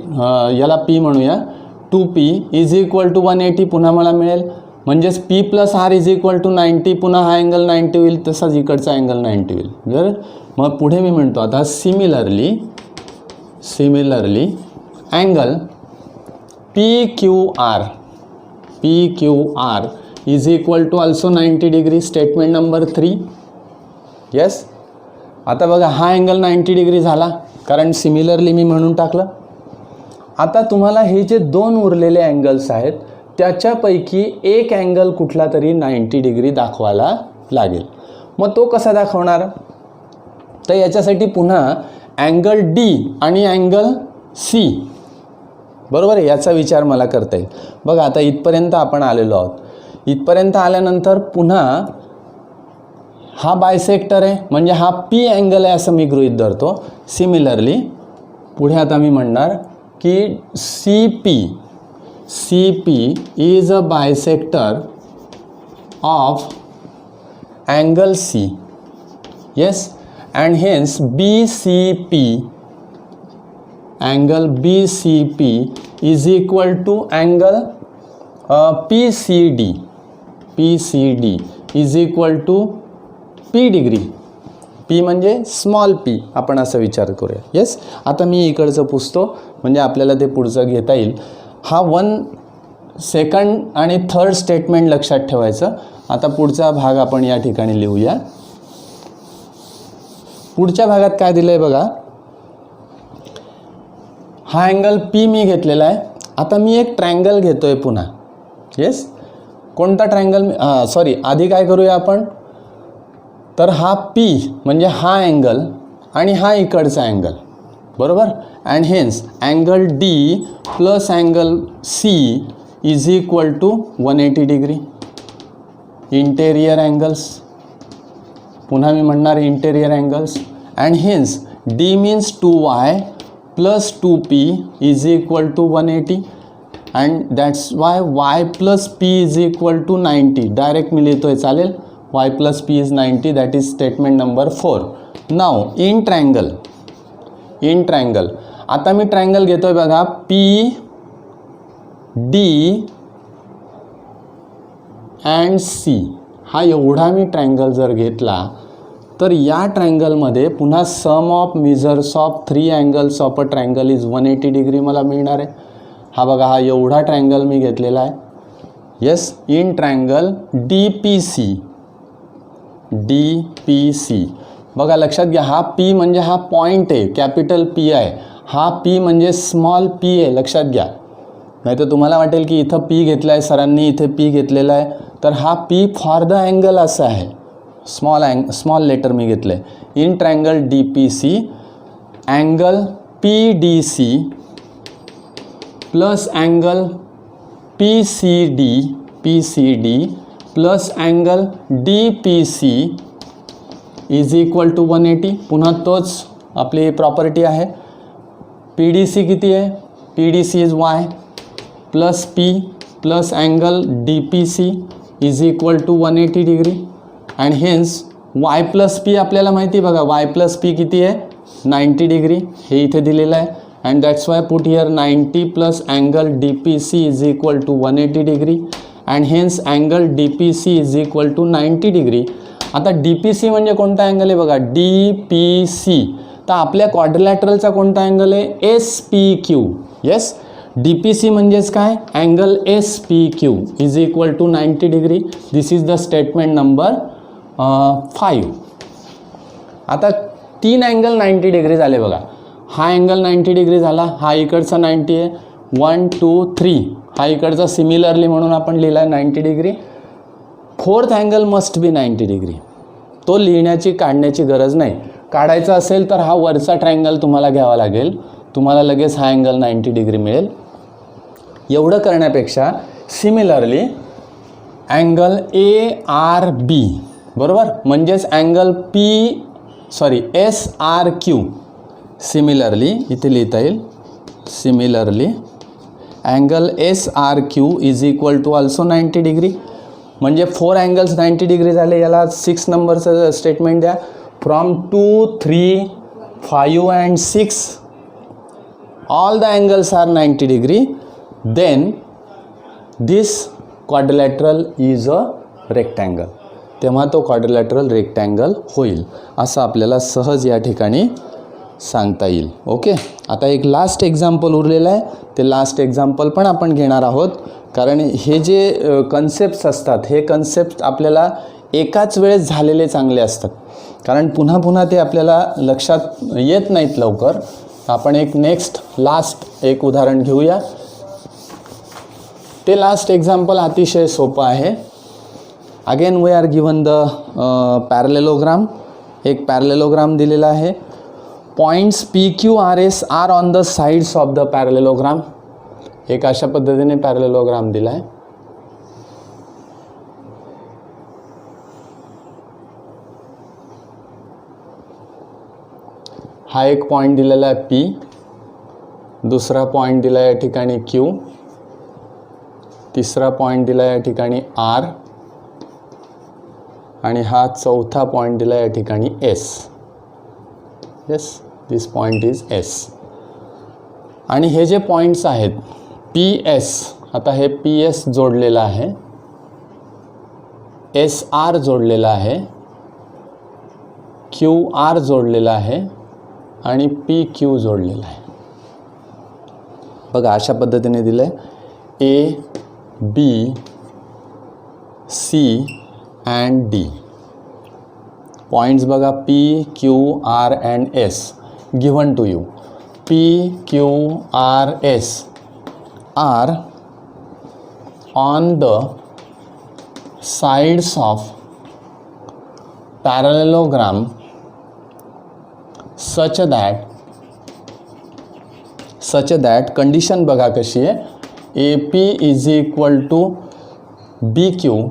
Speaker 1: याला P म्हणूया, 2P इज इक्वल टू 180 पुन्हा मला मिळेल. म्हणजेच P plus R is equal to 90. पुन्हा हा अँगल 90 होईल, तसाच इकडचा अँगल 90 होईल. बरं, मग पुढे मी म्हणतो आता similarly angle PQR is equal to also 90 degree. Statement number 3. Yes, आता बघा हा अँगल 90 डिग्री झाला कारण सिमिलरली मी म्हणून टाकलं. आता तुम्हाला हे जे दोन उरलेले अँगल्स आहेत त्याच्यापैकी एक अँगल कुठला तरी 90 डिग्री दाखवायला लागेल. मग तो कसा दाखवणार, तर याच्यासाठी पुन्हा अँगल D आणि अँगल C, बरोबर आहे, याचा विचार मला करता येईल. बघा आता इथपर्यंत आपण आलेलो आहोत. इथपर्यंत आल्यानंतर पुन्हा हा बायसेक्टर आहे, म्हणजे हा P अँगल आहे असं मी गृहीत धरतो. सिमिलरली पुढे आता मी म्हणणार की CP is a bisector of angle C. Yes, and hence angle BCP is equal to angle PCD is equal to P degree. P म्हणजे स्मॉल p, आपण असं विचार करूया. येस, आता मी इकडचं पुसतो म्हणजे आपल्याला ते पुढचं घेता येईल. हा 1 सेकंड आणि थर्ड स्टेटमेंट लक्षात ठेवायचं. आता पुढचा भाग आपण या ठिकाणी लिहूया. पुढच्या भागात काय दिलं आहे बघा. हा अँगल P मी घेतलेला आहे. आता मी एक ट्रायंगल घेतो आहे पुन्हा. येस, कोणता ट्रायंगल, सॉरी आधी काय करूया आपण, तर हा P म्हणजे हा अँगल आणि हा इकडचा अँगल, बरोबर. And hence angle D plus angle C is equal to 180 degree. Interior angles, पुन्हा मी म्हणणार interior angles. And hence D means 2Y plus 2P is equal to 180 and that's why Y plus P is equal to 90. Direct मी लिहितो आहे, चालेल. Y plus P is 90, that is statement number 4. Now in triangle आता मी triangle घेतो आहे बघा. PD and C हा एवढा मी ट्रायंगल जर घेतला तर या ट्रायंगलमध्ये पुन्हा sum of measures of 3 angles of a triangle is 180 degree मला मिळणार आहे. हा बघा, हा एवढा ट्रायंगल मी घेतलेला आहे. Yes, in triangle DPC. बघा लक्षात घ्या, हा P म्हणजे हा पॉईंट आहे, कॅपिटल P आहे. हा P म्हणजे स्मॉल p आहे, लक्षात घ्या. नाही तर तुम्हाला वाटेल की इथं P घेतला आहे सरांनी, इथे P घेतलेला आहे, तर हा P फॉर द अँगल असा आहे. स्मॉल लेटर मी घेतलं आहे. In triangle DPC angle PDC plus angle P C D plus angle D P C is equal to 180. पुन्हा तोच आपली प्रॉपर्टी आहे. पी डी सी किती आहे? P D C is Y plus P plus angle D P C is equal to 180 degree. And hence Y plus P आपल्याला माहिती आहे बघा, वाय प्लस पी किती आहे? 90 डिग्री. हे इथे दिलेलं आहे. And that's why put here 90 plus angle D P C is equal to 180 degree. And hence angle D P C is equal to 90 degree. आता डी पी सी म्हणजे कोणता angle आहे बघा? D P C. तर आपल्या क्वाड्रिलॅटरलचा कोणता angle आहे? S P Q. Yes, D P C म्हणजेच काय? Angle S P Q is equal to 90 degree. This is the statement number 5. आता 3 अँगल 90 डिग्री झाले बघा. हा अँगल 90 डिग्री झाला, हा इकडचा 90 आहे. 1 2 3 हा इकडचा सिमिलरली म्हणून आपण लिहिला आहे 90 degree. 4th angle must be 90 degree. तो लिहिण्याची काढण्याची गरज नाही. काढायचा असेल तर हा वरचा ट्रायंगल तुम्हाला घ्यावा लागेल, तुम्हाला लगेच हा अँगल 90 डिग्री मिळेल. एवढं करण्यापेक्षा similarly angle A R B, बरोबर, म्हणजेच angle S R Q. Similarly इथे लिहिता येईल, similarly angle S R Q is equal to also 90 degree. म्हणजे 4 अँगल्स 90 डिग्री झाले. याला 6 नंबरचं स्टेटमेंट द्या. From 2 3 5 and 6 all the angles are 90 degree. Then this quadrilateral is a rectangle. तेव्हा तो क्वाड्रिलॅटरल रेक्टँगल होईल असं आपल्याला सहज या ठिकाणी सांगता येईल. ओके, आता एक लास्ट एक्झाम्पल उरलेलं आहे. ते लास्ट एक्झाम्पल पण आपण घेणार आहोत, कारण हे जे कन्सेप्ट्स असतात हे कन्सेप्ट आपल्याला एकाच वेळेस झालेले चांगले असतात, कारण पुन्हा पुन्हा ते आपल्याला लक्षात येत नाहीत लवकर. आपण एक लास्ट एक उदाहरण घेऊया. ते लास्ट एक्झाम्पल अतिशय सोपं आहे. Again we are given the parallelogram. एक पॅरलेलोग्राम दिलेला आहे. Points P Q R S are on the sides of the parallelogram. एक अशा पद्धतीने पॅरलेलोग्राम दिला आहे. हा एक पॉईंट दिलेला आहे पी, दुसरा पॉईंट दिला आहे या ठिकाणी क्यू, तिसरा पॉईंट दिला आहे या ठिकाणी आर, आणि हा चौथा पॉईंट दिला आहे या ठिकाणी S. Yes, this point is S. आणि हे जे पॉईंट्स आहेत पी एस, आता हे पी एस जोडलेलं आहे, एस आर जोडलेला आहे, क्यू आर जोडलेला आहे आणि पी क्यू जोडलेला आहे. बघा अशा पद्धतीने दिलं आहे. A B C and D. Points बघा P Q R and S given to you. P Q R S are on the sides of parallelogram such that condition बघा कशी आहे. A P is equal to B Q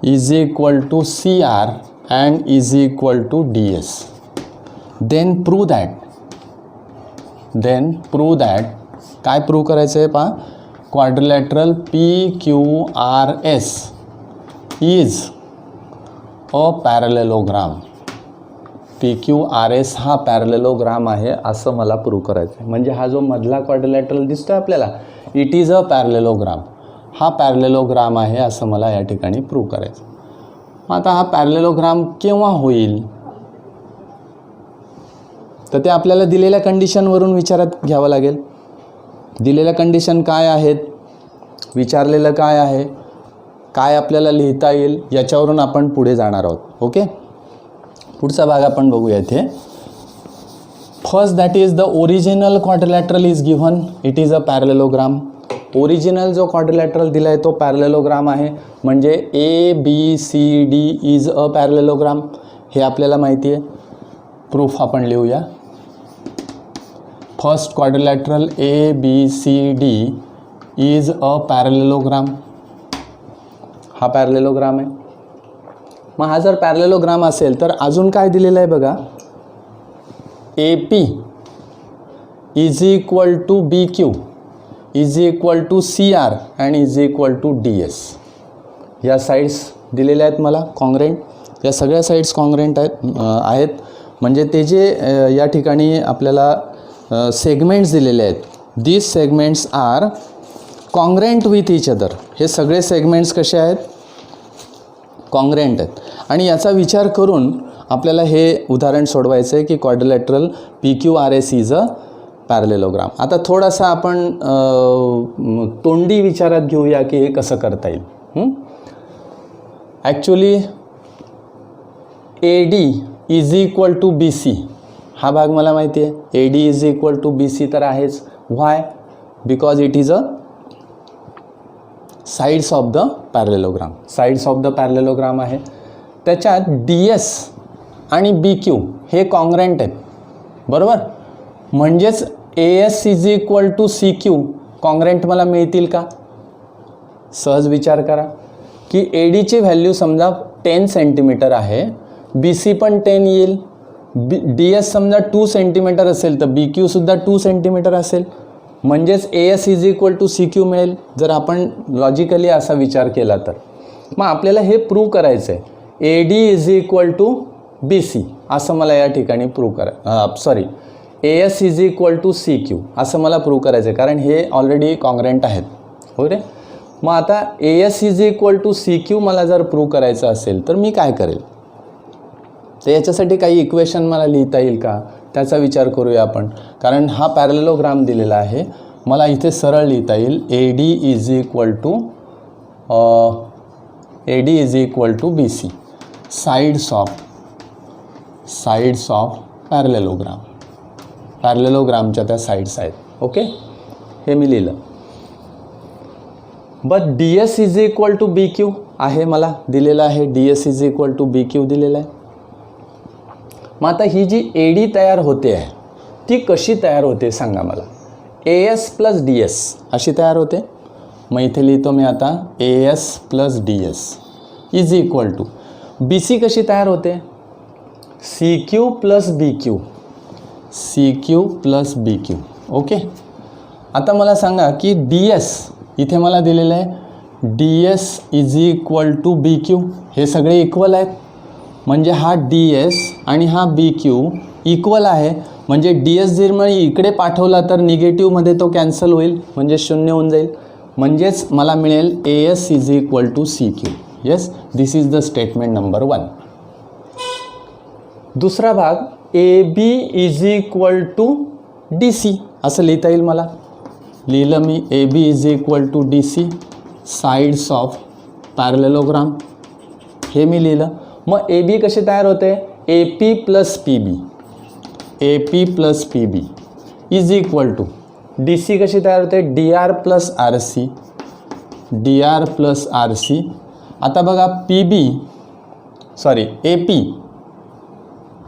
Speaker 1: is equal to C R and is equal to D S. Then prove that काय prove करायचं आहे पहा. Quadrilateral P Q R S is a parallelogram. P Q R S हा parallelogram आहे असं मला prove करायचं आहे. म्हणजे हा जो मधला क्वाड्रिलॅटरल दिसतो आपल्याला, इट इज अ पॅरलेलोग्राम. हा पॅरलेलोग्राम आहे असं मला या ठिकाणी प्रूव्ह करायचं. आता हा पॅरलेलोग्राम केव्हा होईल, तर ते आपल्याला दिलेल्या कंडिशनवरून विचारात घ्यावं लागेल. दिलेल्या कंडिशन काय आहेत, विचारलेलं काय आहे, काय आपल्याला लिहिता येईल, याच्यावरून आपण पुढे जाणार आहोत. ओके, पुढचा भाग आपण बघूया. इथे first that is the original quadrilateral is given. It is a parallelogram. Original जो क्वाड्रिलॅटरल दिला आहे तो पॅरलेलोग्राम आहे. म्हणजे A B C D is a parallelogram हे आपल्याला माहिती आहे. प्रूफ आपण लिहूया. First quadrilateral ABCD is a parallelogram. हा पॅरलेलोग्राम आहे. मग हा जर पॅरलेलोग्राम असेल तर अजून काय दिलेलं आहे बघा, AP is equal to BQ is equal to CR and is equal to DS. या साईड्स दिलेल्या आहेत मला कॉन्ग्रेंट. या सगळ्या साईड्स कॉन्ग्रेंट आहेत म्हणजे ते जे या ठिकाणी आपल्याला सेगमेंट्स दिलेले आहेत, these segments are congruent with each other. हे सगळे सेगमेंट्स कसे आहेत, कॉन्ग्रेंट आहेत. आणि याचा विचार करून आपल्याला हे उदाहरण सोडवायचं आहे की quadrilateral PQRS is a parallelogram. आता थोडासा आपण तोंडी विचारात घेऊया की हे कसं करता येईल. Actually AD is equal to BC हा भाग मला माहिती आहे. AD is equal to BC तर आहेच. Why? Because it is a sides of the parallelogram. Sides of the parallelogram आहे. त्याच्यात DS आणि BQ हे कॉन्ग्रेंट आहेत, बरोबर. म्हणजेच AS is equal to CQ congruent मला मिळतील का? सहज विचार करा की ADची व्हॅल्यू समजा 10 सेंटीमीटर आहे, BC पण 10 येईल, DS समजा 2 सेंटीमीटर असेल तर BQसुद्धा 2 सेंटीमीटर असेल. म्हणजेच AS is equal to CQ मिळेल जर आपण लॉजिकली असा विचार केला तर. मग आपल्याला हे प्रूव्ह करायचं आहे AD is equal to BC असं मला या ठिकाणी prove AS is equal to CQ असं मला प्रूव्ह करायचं आहे कारण हे ऑलरेडी कॉन्ग्रेंट आहेत, हो रे. मग आता AS is equal to CQ मला जर प्रूव्ह करायचं असेल तर मी काय करेल, तर याच्यासाठी काही इक्वेशन मला लिहिता येईल का त्याचा विचार करूया आपण. कारण हा पॅरलेलोग्राम दिलेला आहे, मला इथे सरळ लिहिता येईल AD is equal to BC sides of parallelogram. पॅरलेलोग्रामच्या त्या साईड्स आहेत. ओके, हे मी लिहिलं. But DS is equal to BQ आहे, मला दिलेलं आहे. DS is equal to BQ दिलेलं आहे. मग आता ही जी AD तयार होते आहे ती कशी तयार होते सांगा मला. AS प्लस DS अशी तयार होते. मग इथे लिहितो मी आता AS plus DS is equal to BC कशी तयार होते, CQ plus BQ, CQ plus BQ. Okay, आता मला सांगा की DS इथे मला दिलेलं आहे DS is equal to BQ. हे सगळे इक्वल आहेत म्हणजे हा DS आणि हा BQ इक्वल आहे. म्हणजे DS जर मी इकडे पाठवला तर निगेटिव्हमध्ये तो कॅन्सल होईल म्हणजे 0 होऊन जाईल. म्हणजेच मला मिळेल AS is equal to CQ. Yes, this is the statement number 1. दुसरा भाग AB is equal to DC असं लिहिता येईल मला. लिहिलं मी AB is equal to DC sides of parallelogram, हे मी लिहिलं. मग AB कसे तयार होते, AP plus PB, AP plus PB is equal to DC कशी तयार होते, DR plus RC, DR plus RC. आता बघा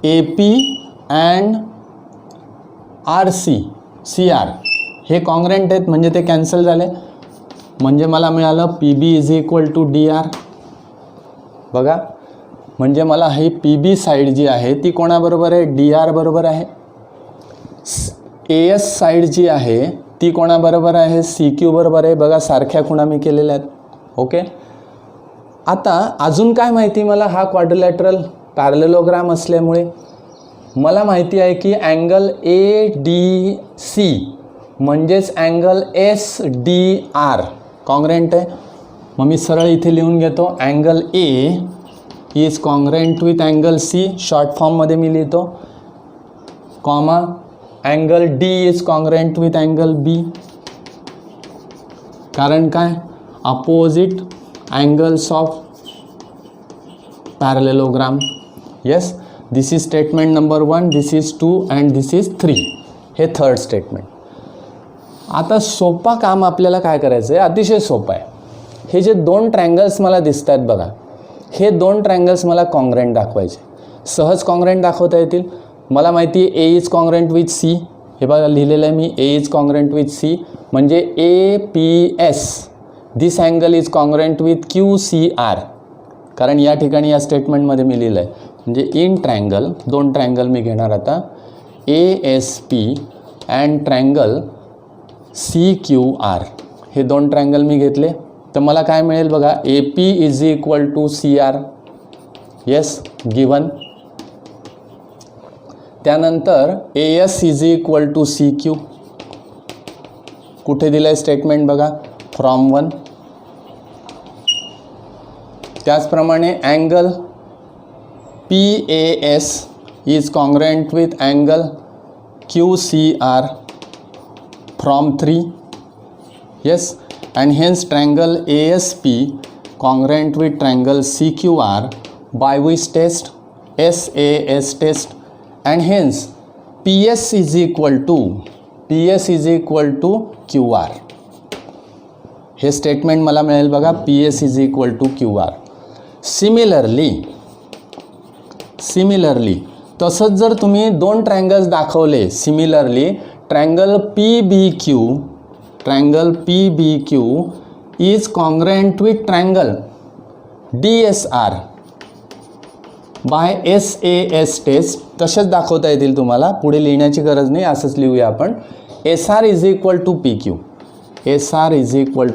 Speaker 1: AP अँड RC CR हे कॉन्ग्रेंट आहेत म्हणजे ते कॅन्सल झाले. म्हणजे मला मिळालं PB is equal to DR. बघा, म्हणजे मला ही PB साईड जी आहे ती कोणाबरोबर आहे, DR बरोबर आहे. AS साईड जी आहे ती कोणाबरोबर आहे, CQ बरोबर आहे. बघा, सारख्या खुणा मी केलेल्या आहेत. ओके, आता अजून काय माहिती मला, हा क्वाड्रिलॅटरल पॅरलेलोग्राम असल्यामुळे मला माहिती आहे की अँगल ADC म्हणजेच अँगल SDR कॉन्ग्रेंट आहे. मग मी सरळ इथे लिहून घेतो angle A is congruent with angle C, short फॉर्ममध्ये मी लिहितो, comma angle D is congruent with angle B. कारण काय, opposite angles of parallelogram. Yes, this is statement number 1, this is 2 and this is 3. हे थर्ड स्टेटमेंट. आता सोपा काम आपल्याला काय करायचं आहे, अतिशय सोपं आहे. हे जे 2 ट्रँगल्स मला दिसत आहेत बघा, हे 2 ट्रँगल्स मला कॉन्ग्रेंट दाखवायचे. सहज कॉन्ग्रेंट दाखवता येतील. मला माहिती आहे A is congruent with C, हे बघा लिहिलेलं आहे मी, A is congruent with C, म्हणजे A P S this angle is congruent with Q C R. कारण या ठिकाणी या स्टेटमेंटमध्ये मी लिहिलं आहे, म्हणजे इन ट्रँगल, दोन ट्रँगल मी घेणार आता, A S P and triangle C Q R. हे दोन ट्रँगल मी घेतले तर मला काय मिळेल बघा, A P is equal to C R. Yes, given. त्यानंतर A S is equal to C Q. कुठे दिलं आहे स्टेटमेंट बघा, फ्रॉम 1. त्याचप्रमाणे angle P A S is congruent with angle Q C R from 3. Yes, and hence triangle ASP congruent with triangle CQR by which test, SAS test, and hence PS is equal to QR. हे statement मला मिळेल बघा, PS is equal to QR. Similarly तसंच जर तुम्ही दोन triangles दाखवले similarly, triangle PBQ is congruent with triangle DSR by SAS test. तसेच दाखवता येतील तुम्हाला, पुढे लिहिण्याची गरज नाही, असंच लिहूया आपण. SR is equal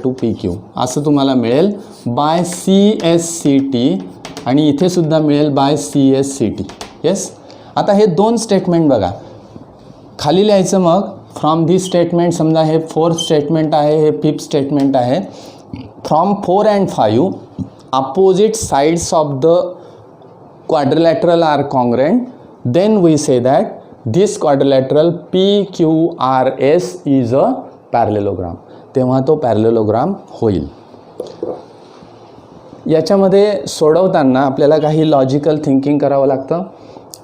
Speaker 1: to PQ असं तुम्हाला मिळेल बाय CSCT, आणि इथे सुद्धा मिळेल बाय CSCT. येस, आता हे दोन स्टेटमेंट बघा खाली लिहायचं. मग फ्रॉम दिस स्टेटमेंट, समजा हे 4th स्टेटमेंट आहे, हे 5th स्टेटमेंट आहे. From 4 and 5 opposite sides of the quadrilateral are congruent, then we say that this quadrilateral PQRS is a parallelogram. तेव्हा तो पॅरलेलोग्राम होईल. याच्यामध्ये सोडवताना आपल्याला काही लॉजिकल थिंकिंग करावं लागतं.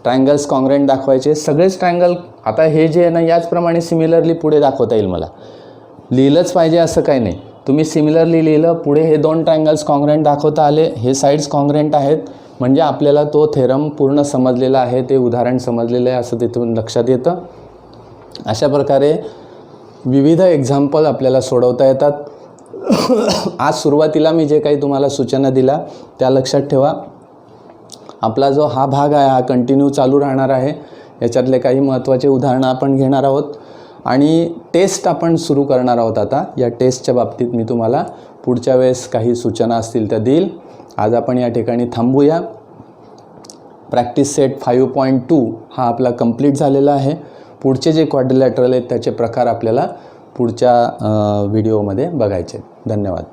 Speaker 1: ट्रायंगल्स कॉन्ग्रंट दाखवायचे, सगळेच ट्रायंगल आता हे जे आहे ना याचप्रमाणे सिमिलरली पुढे दाखवता येईल. मला लिहिलंच पाहिजे असं काही नाही, तुम्ही सिमिलरली लिहिलं, पुढे हे दोन ट्रायंगल्स कॉन्ग्रंट दाखवता आले, हे साईड्स कॉन्ग्रंट आहेत, म्हणजे आपल्याला तो थेरम पूर्ण समजलेला आहे, ते उदाहरण समजलेलं आहे असं तिथून लक्षात येतं. अशा प्रकारे विविध एक्झाम्पल आपल्याला सोडवता येतात. आज सुरुवातीला मी जे काही तुम्हाला सूचना दिल्या त्या लक्षात ठेवा. आपला जो हा भाग आहे हा कंटिन्यू चालू राहणार आहे. याच्यातले काही महत्त्वाचे उदाहरणं आपण घेणार आहोत आणि टेस्ट आपण सुरू करणार आहोत आता. या टेस्टच्या बाबतीत मी तुम्हाला पुढच्या वेळेस काही सूचना असतील त्या देईल. आज आपण या ठिकाणी थांबूया. प्रॅक्टिस सेट 5.2 हा आपला कंप्लीट झालेला आहे. पुढचे जे क्वाड्रिलॅटरल आहेत त्याचे प्रकार आपल्याला पुढच्या व्हिडिओमध्ये बघायचे. धन्यवाद.